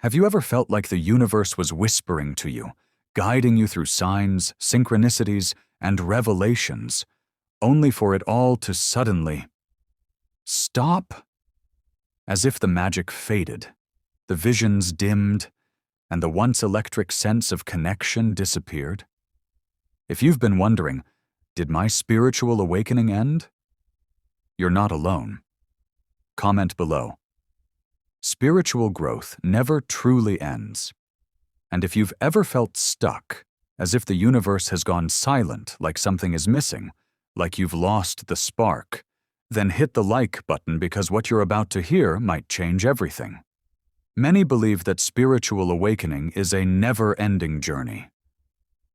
Have you ever felt like the universe was whispering to you, guiding you through signs, synchronicities, and revelations, only for it all to suddenly stop? As if the magic faded, the visions dimmed, and the once electric sense of connection disappeared? If you've been wondering, did my spiritual awakening end? You're not alone. Comment below. Spiritual growth never truly ends. And if you've ever felt stuck, as if the universe has gone silent, like something is missing, like you've lost the spark, then hit the like button because what you're about to hear might change everything. Many believe that spiritual awakening is a never-ending journey.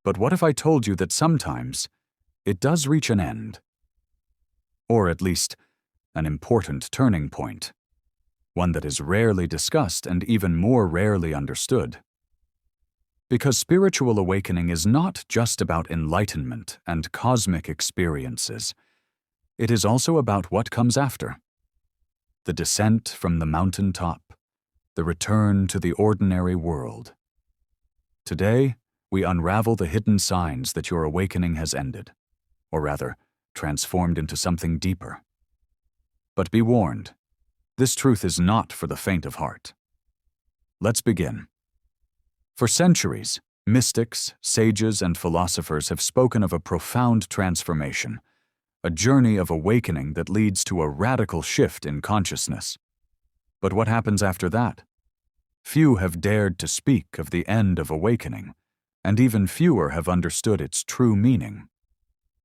But what if I told you that sometimes it does reach an end? Or at least, an important turning point. One that is rarely discussed and even more rarely understood. Because spiritual awakening is not just about enlightenment and cosmic experiences. It is also about what comes after. The descent from the mountaintop, the return to the ordinary world. Today, we unravel the hidden signs that your awakening has ended, or rather, transformed into something deeper. But be warned, this truth is not for the faint of heart. Let's begin. For centuries, mystics, sages, and philosophers have spoken of a profound transformation, a journey of awakening that leads to a radical shift in consciousness. But what happens after that? Few have dared to speak of the end of awakening, and even fewer have understood its true meaning.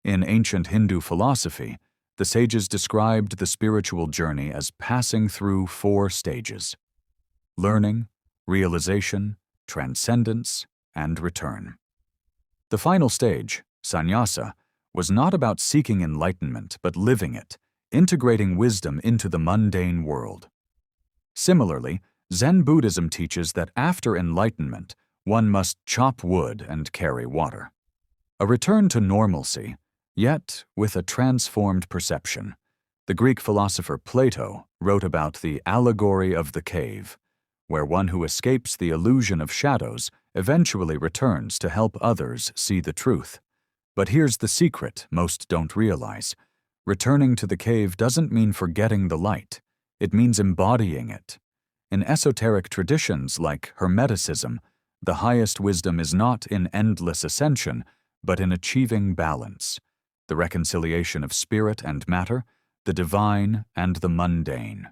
In ancient Hindu philosophy, the sages described the spiritual journey as passing through 4 stages: learning, realization, transcendence, and return. The final stage, sannyasa, was not about seeking enlightenment but living it, integrating wisdom into the mundane world. Similarly, Zen Buddhism teaches that after enlightenment, one must chop wood and carry water. A return to normalcy, yet with a transformed perception. The Greek philosopher Plato wrote about the allegory of the cave, where one who escapes the illusion of shadows eventually returns to help others see the truth. But here's the secret most don't realize. Returning to the cave doesn't mean forgetting the light. It means embodying it. In esoteric traditions like Hermeticism, the highest wisdom is not in endless ascension, but in achieving balance. The reconciliation of spirit and matter, the divine and the mundane.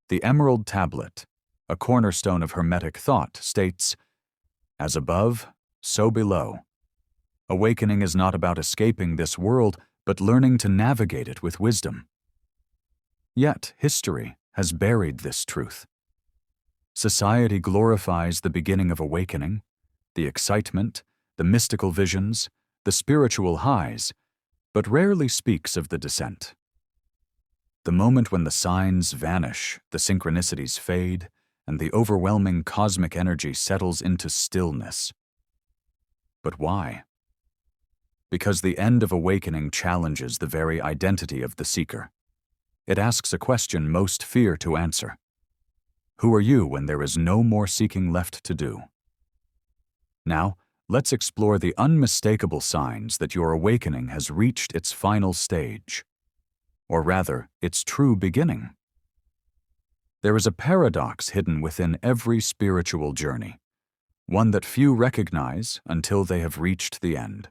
The Emerald Tablet, a cornerstone of Hermetic thought, states, "As above, so below." Awakening is not about escaping this world, but learning to navigate it with wisdom. Yet, history has buried this truth. Society glorifies the beginning of awakening, the excitement, the mystical visions, the spiritual highs, but rarely speaks of the descent. The moment when the signs vanish, the synchronicities fade, and the overwhelming cosmic energy settles into stillness. But why? Because the end of awakening challenges the very identity of the seeker. It asks a question most fear to answer. Who are you when there is no more seeking left to do? Now, let's explore the unmistakable signs that your awakening has reached its final stage, or rather, its true beginning. There is a paradox hidden within every spiritual journey, one that few recognize until they have reached the end.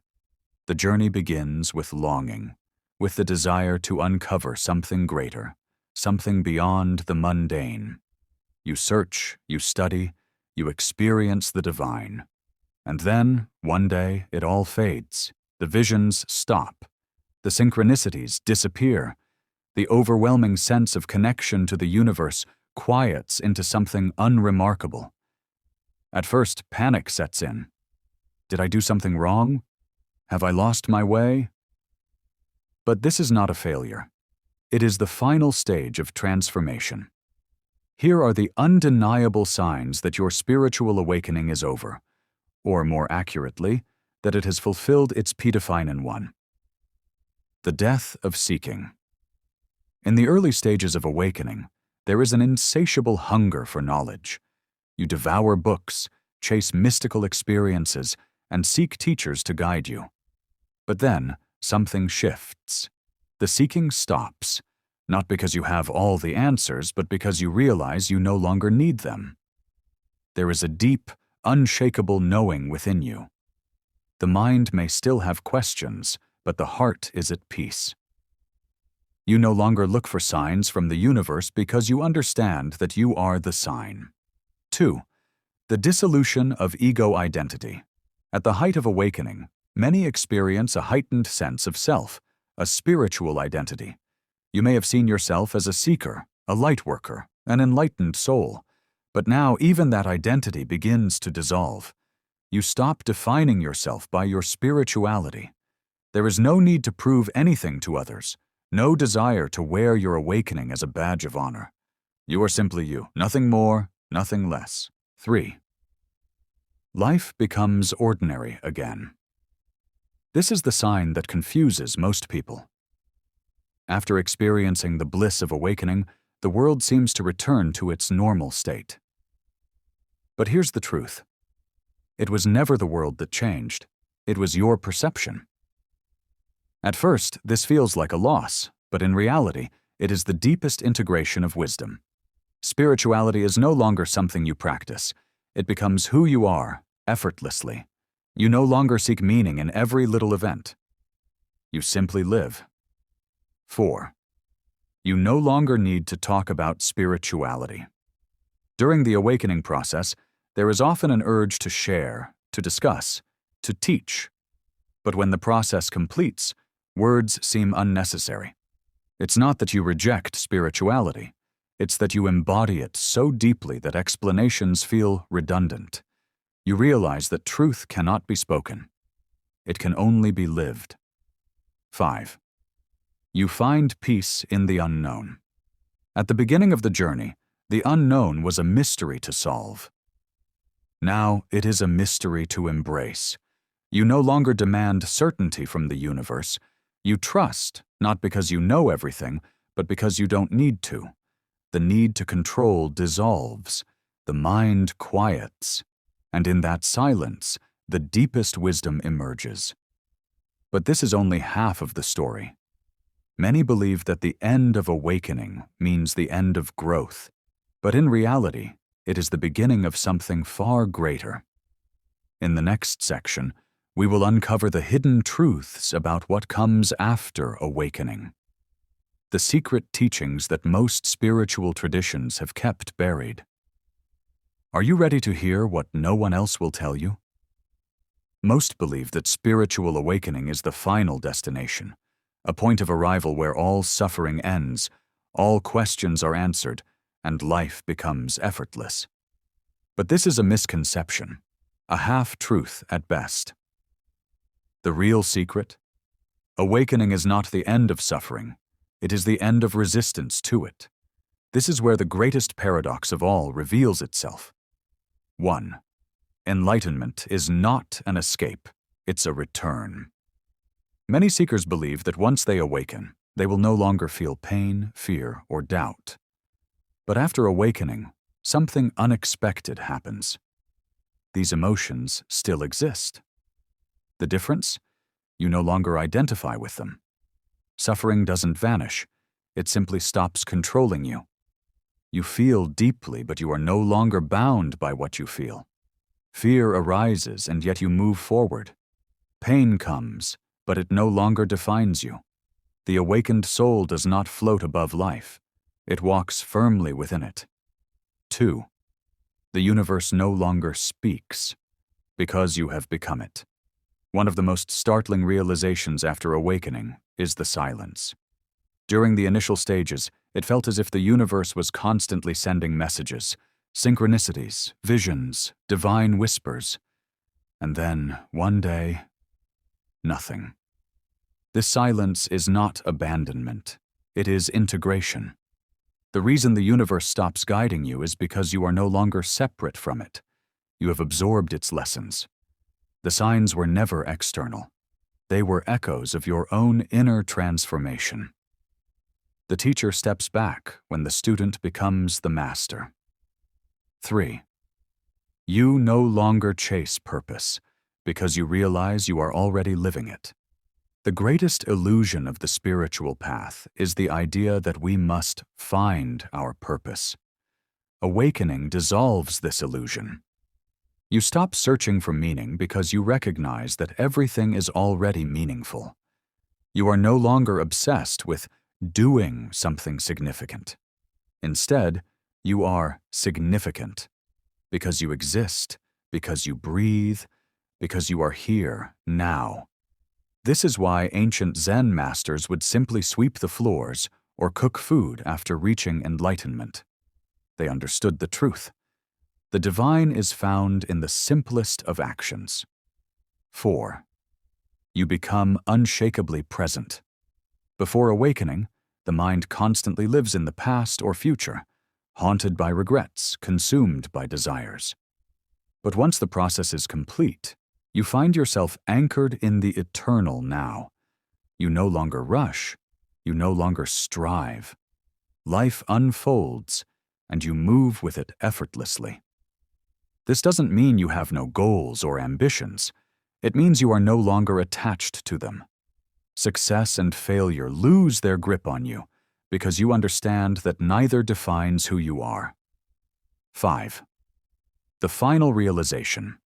The journey begins with longing, with the desire to uncover something greater, something beyond the mundane. You search, you study, you experience the divine. And then, one day, it all fades. The visions stop. The synchronicities disappear. The overwhelming sense of connection to the universe quiets into something unremarkable. At first, panic sets in. Did I do something wrong? Have I lost my way? But this is not a failure. It is the final stage of transformation. Here are the undeniable signs that your spiritual awakening is over, or more accurately, that it has fulfilled its Pitafinan one. The death of seeking. In the early stages of awakening, there is an insatiable hunger for knowledge. You devour books, chase mystical experiences, and seek teachers to guide you. But then, something shifts. The seeking stops, not because you have all the answers, but because you realize you no longer need them. There is a deep, unshakable knowing within you. The mind may still have questions, but the heart is at peace. You no longer look for signs from the universe because you understand that you are the sign. 2. The dissolution of ego identity. At the height of awakening, many experience a heightened sense of self, a spiritual identity. You may have seen yourself as a seeker, a light worker, an enlightened soul. But now even that identity begins to dissolve. You stop defining yourself by your spirituality. There is no need to prove anything to others, no desire to wear your awakening as a badge of honor. You are simply you, nothing more, nothing less. 3. Life becomes ordinary again. This is the sign that confuses most people. After experiencing the bliss of awakening, the world seems to return to its normal state. But here's the truth. It was never the world that changed. It was your perception. At first, this feels like a loss, but in reality, it is the deepest integration of wisdom. Spirituality is no longer something you practice. It becomes who you are, effortlessly. You no longer seek meaning in every little event. You simply live. 4. You no longer need to talk about spirituality. During the awakening process, there is often an urge to share, to discuss, to teach. But when the process completes, words seem unnecessary. It's not that you reject spirituality. It's that you embody it so deeply that explanations feel redundant. You realize that truth cannot be spoken. It can only be lived. 5. You find peace in the unknown. At the beginning of the journey, the unknown was a mystery to solve. Now it is a mystery to embrace. You no longer demand certainty from the universe. You trust, not because you know everything, but because you don't need to. The need to control dissolves. The mind quiets. And in that silence, the deepest wisdom emerges. But this is only half of the story. Many believe that the end of awakening means the end of growth. But in reality, it is the beginning of something far greater. In the next section, we will uncover the hidden truths about what comes after awakening. The secret teachings that most spiritual traditions have kept buried. Are you ready to hear what no one else will tell you? Most believe that spiritual awakening is the final destination, a point of arrival where all suffering ends, all questions are answered, and life becomes effortless. But this is a misconception, a half-truth at best. The real secret? Awakening is not the end of suffering. It is the end of resistance to it. This is where the greatest paradox of all reveals itself. 1. Enlightenment is not an escape, it's a return. Many seekers believe that once they awaken, they will no longer feel pain, fear, or doubt. But after awakening, something unexpected happens. These emotions still exist. The difference? You no longer identify with them. Suffering doesn't vanish. It simply stops controlling you. You feel deeply, but you are no longer bound by what you feel. Fear arises, and yet you move forward. Pain comes, but it no longer defines you. The awakened soul does not float above life. It walks firmly within it. 2. The universe no longer speaks, because you have become it. One of the most startling realizations after awakening is the silence. During the initial stages, it felt as if the universe was constantly sending messages, synchronicities, visions, divine whispers. And then, one day, nothing. This silence is not abandonment. It is integration. The reason the universe stops guiding you is because you are no longer separate from it. You have absorbed its lessons. The signs were never external. They were echoes of your own inner transformation. The teacher steps back when the student becomes the master. 3. You no longer chase purpose because you realize you are already living it. The greatest illusion of the spiritual path is the idea that we must find our purpose. Awakening dissolves this illusion. You stop searching for meaning because you recognize that everything is already meaningful. You are no longer obsessed with doing something significant. Instead, you are significant because you exist, because you breathe, because you are here now. This is why ancient Zen masters would simply sweep the floors or cook food after reaching enlightenment. They understood the truth. The divine is found in the simplest of actions. 4. You become unshakably present. Before awakening, the mind constantly lives in the past or future, haunted by regrets, consumed by desires. But once the process is complete, you find yourself anchored in the eternal now. You no longer rush, you no longer strive. Life unfolds, and you move with it effortlessly. This doesn't mean you have no goals or ambitions. It means you are no longer attached to them. Success and failure lose their grip on you because you understand that neither defines who you are. 5. The final realization.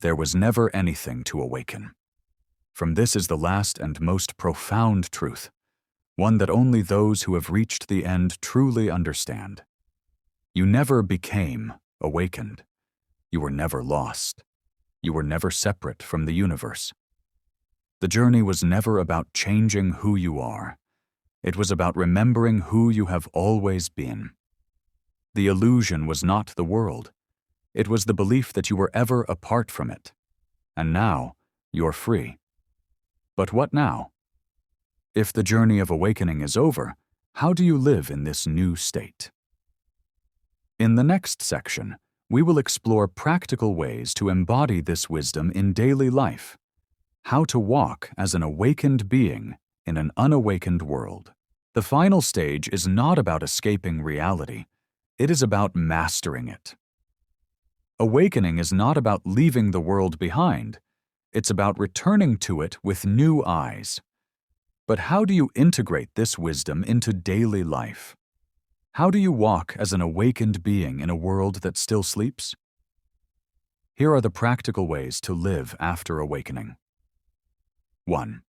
There was never anything to awaken. From this is the last and most profound truth, one that only those who have reached the end truly understand. You never became awakened. You were never lost. You were never separate from the universe. The journey was never about changing who you are. It was about remembering who you have always been. The illusion was not the world. It was the belief that you were ever apart from it. And now, you're free. But what now? If the journey of awakening is over, how do you live in this new state? In the next section, we will explore practical ways to embody this wisdom in daily life. How to walk as an awakened being in an unawakened world. The final stage is not about escaping reality. It is about mastering it. Awakening is not about leaving the world behind. It's about returning to it with new eyes. But how do you integrate this wisdom into daily life? How do you walk as an awakened being in a world that still sleeps? Here are the practical ways to live after awakening. 1.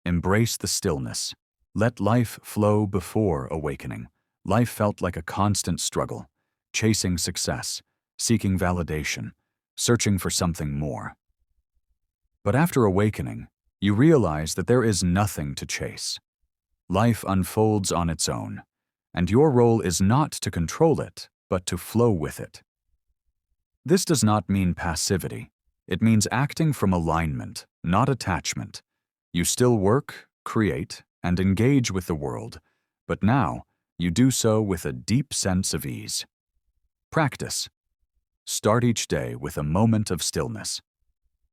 Embrace the stillness. Let life flow before awakening. Life felt like a constant struggle, chasing success, seeking validation, searching for something more. But after awakening, you realize that there is nothing to chase. Life unfolds on its own, and your role is not to control it, but to flow with it. This does not mean passivity. It means acting from alignment, not attachment. You still work, create, and engage with the world, but now you do so with a deep sense of ease. Practice. Start each day with a moment of stillness.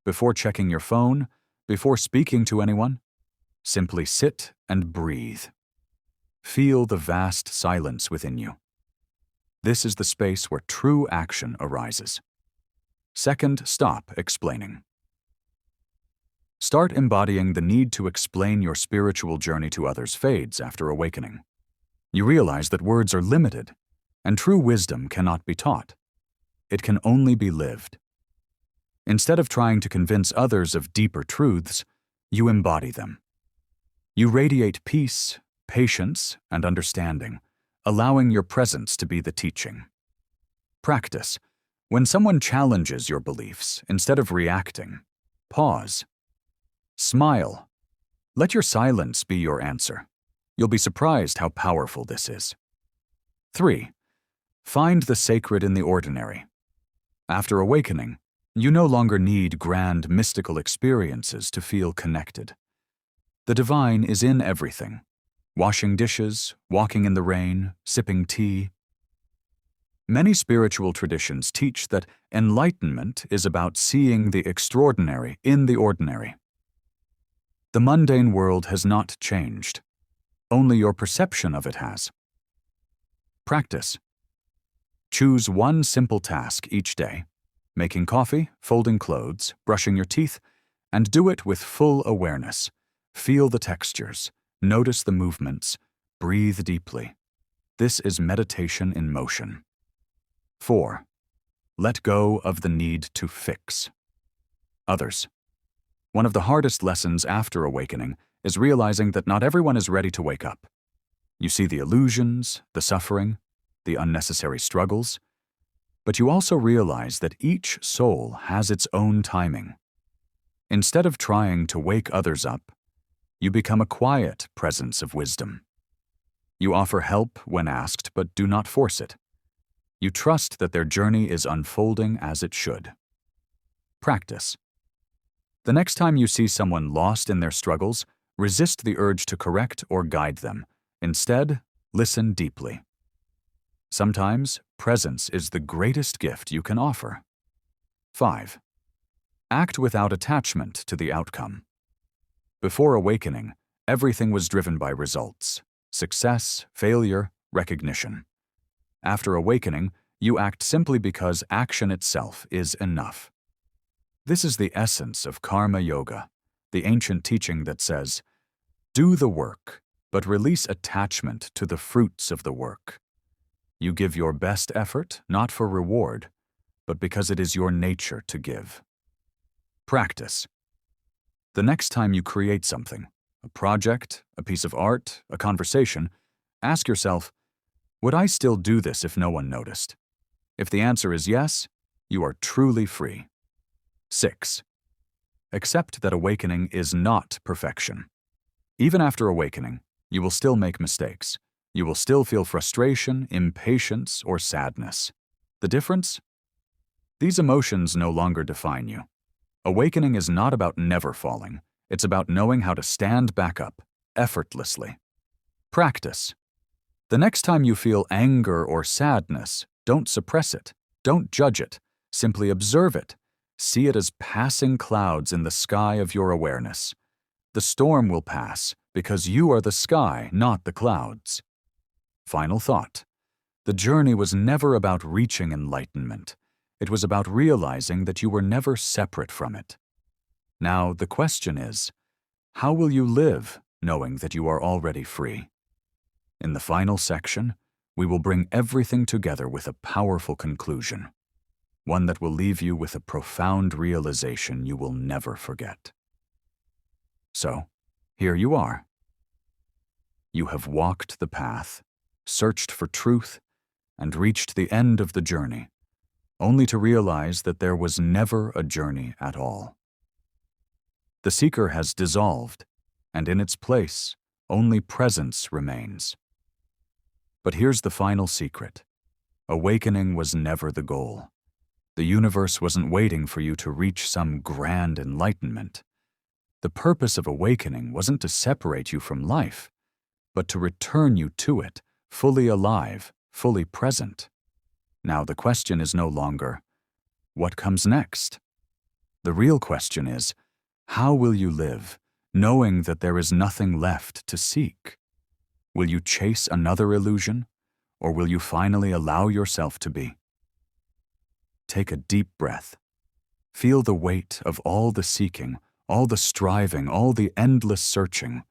Before checking your phone, before speaking to anyone, simply sit and breathe. Feel the vast silence within you. This is the space where true action arises. Second, stop explaining. Start embodying the need to explain your spiritual journey to others fades after awakening. You realize that words are limited, and true wisdom cannot be taught. It can only be lived. Instead of trying to convince others of deeper truths, you embody them. You radiate peace, patience, and understanding, allowing your presence to be the teaching. Practice. When someone challenges your beliefs, instead of reacting, pause. Smile. Let your silence be your answer. You'll be surprised how powerful this is. 3. Find the sacred in the ordinary. After awakening, you no longer need grand mystical experiences to feel connected. The divine is in everything. Washing dishes, walking in the rain, sipping tea. Many spiritual traditions teach that enlightenment is about seeing the extraordinary in the ordinary. The mundane world has not changed. Only your perception of it has. Practice. Choose one simple task each day. making coffee, folding clothes, brushing your teeth, and do it with full awareness. Feel the textures, notice the movements, breathe deeply. This is meditation in motion. 4. Let go of the need to fix others. One of the hardest lessons after awakening is realizing that not everyone is ready to wake up. You see the illusions, the suffering, the unnecessary struggles, but you also realize that each soul has its own timing. Instead of trying to wake others up, you become a quiet presence of wisdom. You offer help when asked, but do not force it. You trust that their journey is unfolding as it should. Practice. The next time you see someone lost in their struggles, resist the urge to correct or guide them. Instead, listen deeply. Sometimes, presence is the greatest gift you can offer. 5. Act without attachment to the outcome. Before awakening, everything was driven by results: success, failure, recognition. After awakening, you act simply because action itself is enough. This is the essence of karma yoga, the ancient teaching that says, "Do the work, but release attachment to the fruits of the work." You give your best effort, not for reward, but because it is your nature to give. Practice. The next time you create something, a project, a piece of art, a conversation, ask yourself, would I still do this if no one noticed? If the answer is yes, you are truly free. 6. Accept that awakening is not perfection. Even after awakening, you will still make mistakes. You will still feel frustration, impatience, or sadness. The difference? These emotions no longer define you. Awakening is not about never falling. It's about knowing how to stand back up, effortlessly. Practice. The next time you feel anger or sadness, don't suppress it. Don't judge it. Simply observe it. See it as passing clouds in the sky of your awareness. The storm will pass because you are the sky, not the clouds. Final thought. The journey was never about reaching enlightenment. It was about realizing that you were never separate from it. Now, the question is, how will you live knowing that you are already free? In the final section, we will bring everything together with a powerful conclusion, one that will leave you with a profound realization you will never forget. So, here you are. You have walked the path, searched for truth, and reached the end of the journey, only to realize that there was never a journey at all. The seeker has dissolved, and in its place, only presence remains. But here's the final secret. Awakening was never the goal. The universe wasn't waiting for you to reach some grand enlightenment. The purpose of awakening wasn't to separate you from life, but to return you to it, fully alive, fully present. Now the question is no longer, what comes next? The real question is, how will you live, knowing that there is nothing left to seek? Will you chase another illusion, or will you finally allow yourself to be? Take a deep breath. Feel the weight of all the seeking, all the striving, all the endless searching,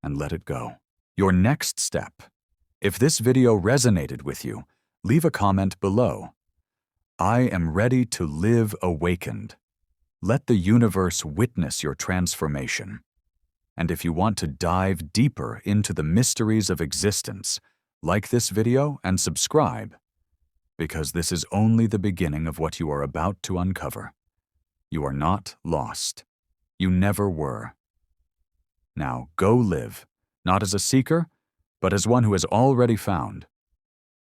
and let it go. Your next step. If this video resonated with you, leave a comment below. I am ready to live awakened. Let the universe witness your transformation. And if you want to dive deeper into the mysteries of existence, like this video and subscribe, because this is only the beginning of what you are about to uncover. You are not lost. You never were. Now go live, not as a seeker, but as one who has already found